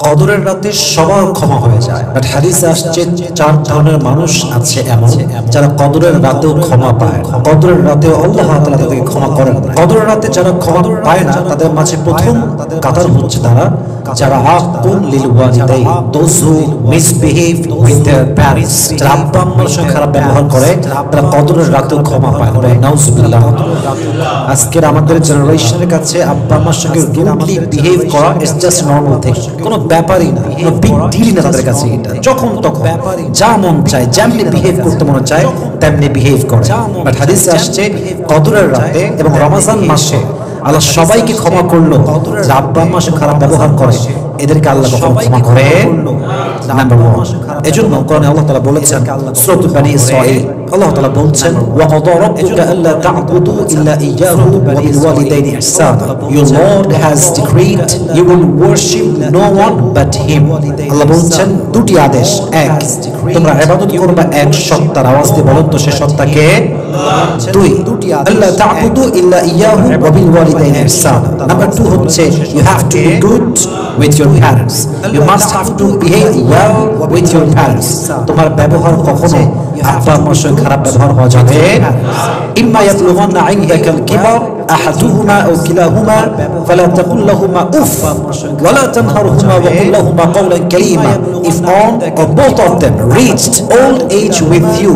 কদরের রাতে সবার ক্ষমা হয়ে যায়, বাট হাদিসে আসছে চার ধরনের মানুষ আছে এমন যারা কদরের রাতেও ক্ষমা পায়। কদরের রাতেও আল্লাহ তাআলা তাদেরকে ক্ষমা করেন। কদরের রাতে যারা ক্ষমা পায় না তাদের মাঝে প্রথম কাতার হচ্ছে তারা যারা আকুল লিল ওয়ালিদাইন, those who misbehave with their parents, যারা আব্বা আম্মার সঙ্গে খারাপ ব্যবহার করে তারা কদরের রাতেও ক্ষমা পায় না। নাউজুবিল্লাহ। আজকের আমাদের জেনারেশনের কাছে আব্বা আম্মার সঙ্গে রুডলি বিহেভ করা ইজ জাস্ট নরমাল থিং, কোনো ব্যাপারই না, কোনো বিগ ডিলই না তাদের কাছে। এটা যখন তখন যা মন চায়, যেমনি বিহেভ করতে মনে চায় তেমনি বিহেভ করে। বাট হাদিসে আসছে কদরের রাতে এবং রমজান মাসে আল্লাহ সবাইকে ক্ষমা করলো যারা আব্বা আম্মার সঙ্গে খারাপ ব্যবহার করে, এদেরকে আল্লাহ কখনো ক্ষমা করে নাম্বার 1। এজন্য কোরআনে আল্লাহ তাআলা বলেছেন সূরা বনী ইসরাঈল, আল্লাহ তাআলা বলছেন ওয়া ক্বাদা রাব্বুকা আল্লা তা'বুদু ইল্লা ইয়্যাহু ওয়া বিল ওয়ালিদাইনি ইহসানা, your Lord has decreed you will worship no one but him। আল্লাহ বলছেন দুটি আদেশ, এক তোমরা ইবাদত করবে এক সত্তার, আওয়াজ দিয়ে বলুন তো সে সত্তাকে। দুই আল্লা তা'বুদু ইল্লা ইয়্যাহু ওয়া বিল ওয়ালিদাইনি ইহসানা। নাম্বার 2 হচ্ছে you have to be good with your parents, you must have to behave well with your parents। তোমার ব্যবহার কখনো আব্বা আম্মার সঙ্গে খারাপ ব্যবহার হওয়া যাবে না। ইম্মা ইয়াবলুগান্না ইনদাকাল কিবার আহাদুহুমা আও কিলাহুমা ফালা তাকুল লাহুমা উফ ওয়া লা তানহারহুমা ওয়া কুল লাহুমা কাওলান কারীমা। If one or both of them reached old age with you,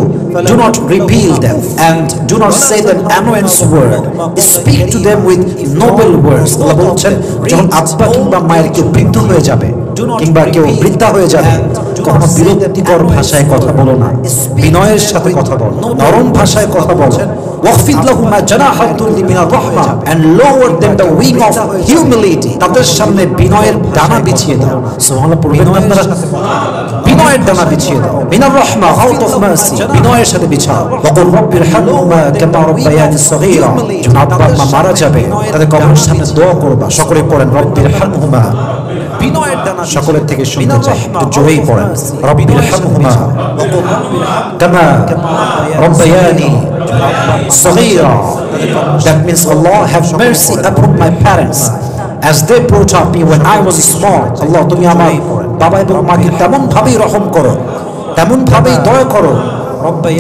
do not repel them and do not say them annoyance word, speak to them with noble words। আল্লাহ বলছেন যখন আব্বা কিংবা মায়ের কেউ বৃদ্ধ হয়ে যাবে কিংবা কেউ বৃদ্ধা হয়ে যাবে, কখনো বিরক্তিকর ভাষায় কথা বলো না, বিনয়ের সাথে কথা বলো, নরম ভাষায় কথা বলো। ওয়াখফিদ লাহুমা জানাহা যুল্লি মিনার রাহমা and lower them the wing of humility। তাদের সামনে বিনয়ের ডানা বিছিয়ে দাও। সুবহানাল্লাহ পড়বেন আপনারা, বিনয়ের ডানা বিছিয়ে দাও। মিনার রাহমা আউট অফ মার্সি, বিনয়ের সাথে বিছাও। ওয়াকুল রাব্বিরহামহুমা কামা রাব্বায়ানি সগীরা। যখন আব্বা আম্মা মারা যাবে তাদের কবরের সামনে দোয়া করবা, সকলে পড়েন রাব্বিরহামহুমা। বিনয়ের ডানা সকলের থেকে শুনতে চাই, একটু জোরেই পড়েন রাব্বিরহামহুমা কামা রাব্বায়ানি সগীরা। That means Allah have mercy upon my parents as they brought up me when I was small। আল্লাহ তুমি আমার বাবা এবং মাকে তেমন ভাবেই রহম করো, তেমন ভাবেই দয়া করো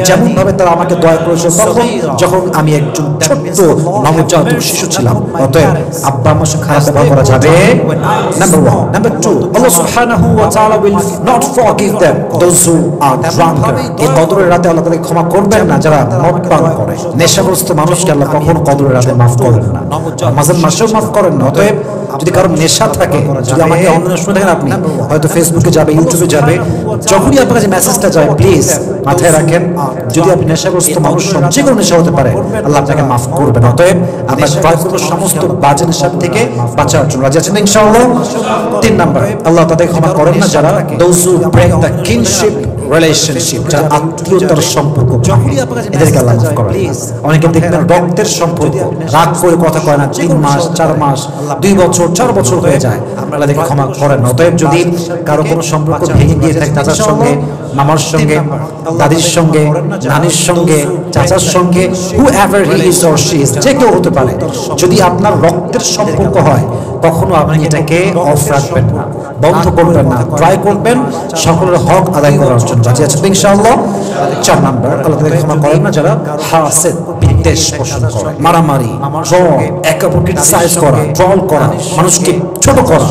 যেমন ভাবে তারা আমাকে দয়া করেছে তখন যখন আমি একজন ছোট্ট নবজাতক শিশু ছিলাম। অতএব আব্বা আম্মার সাথে খারাপ ব্যবহার করা যাবে নাম্বার 1। নাম্বার 2 আল্লাহ সুবহানাহু ওয়া তাআলা will not forgive them those who are drunk। এই কদরের রাতে আল্লাহ তাদেরকে ক্ষমা করবেন না যারা মদ পান করে। নেশাগ্রস্ত মানুষকে আল্লাহ কখনো কদরের রাতে মাফ করেন না, রমজান মাসেও মাফ করেন না। অতএব যদি কারো নেশা থাকে, যদি আমাকে অনলাইনে শুনে থাকেন, আপনি হয়তো ফেসবুকে যাবে, ইউটিউবে যাবে, যখনই আপনার কাছে মেসেজটা যায় প্লিজ মাথায় রাখেন যদি আপনি নেশাগ্রস্ত মানুষ হন, যে কোনো নেশা হতে পারে, আল্লাহ আপনাকে মাফ করবেন। অতএব আমরা ট্রাই করব সমস্ত বাজে নেশার থেকে বাঁচার জন্য। রাজি আছেন ইনশাআল্লাহ? 3 নাম্বার আল্লাহ তাদের ক্ষমা করেন না যারা those who break the kinship relationship, যারা আত্মীয়তার সম্পর্ক ভাঙে, এদেরকে আল্লাহ মাফ করেন। অনেকে দেখবেন রক্তের সম্পর্ক, রাগ করে কথা কয় না, 3 মাস 4 মাস 2 বছর 4 বছর হয়ে যায়, আল্লাহ তাদেরকে ক্ষমা করেন না। অতএব যদি কারো কোনো সম্পর্ক ভেঙে গিয়ে থাকে, চাচার সঙ্গে, মামার সঙ্গে, দাদির সঙ্গে, নানির সঙ্গে, চাচার সঙ্গে, whoever he is or she is, যে কেউ হতে পারে, যদি আপনার রক্তের সম্পর্ক হয় কখনো আপনি এটাকে অফ রাখবেন না, বন্ধ করবেন না, ট্রাই করবেন সকলের হক আদায় করার জন্য। রাজি আছেন ইনশাআল্লাহ? 4 নাম্বার আল্লাহ তাদেরকে ক্ষমা করেন না যারা হাসেদ, বিদ্বেষ পোষণ করে, মারামারি, একে অপরকে ক্রিটিসাইজ করা, ট্রল করা, মানুষকে ছোট করা,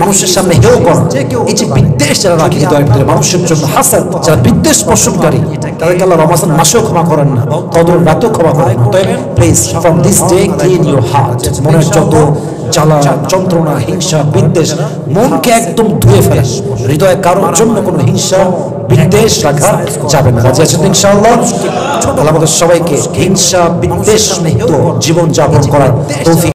মানুষের সামনে হেয় করা, এই যে বিদ্বেষ যারা রাখে হৃদয়ের ভিতরে মানুষের জন্য, হাসাদ যারা বিদ্বেষ পোষণকারী, তাদেরকে আল্লাহ রমজান মাসেও ক্ষমা করেন না, কদরের রাতেও ক্ষমা করেন না। তাই please from this day clean your heart. মনের যত জ্বালা যন্ত্রণা, হিংসা, বিদ্বেষ, মনকে একদম ধুয়ে ফেলেন। হৃদয়ে কারোর জন্য কোনো হিংসা বিদ্বেষ রাখা যাবে না। রাজি আছেন ইনশাআল্লাহ? আল্লাহ আমাদের সবাইকে হিংসা বিদ্বেষ মুক্ত জীবন যাপন করার তৌফিক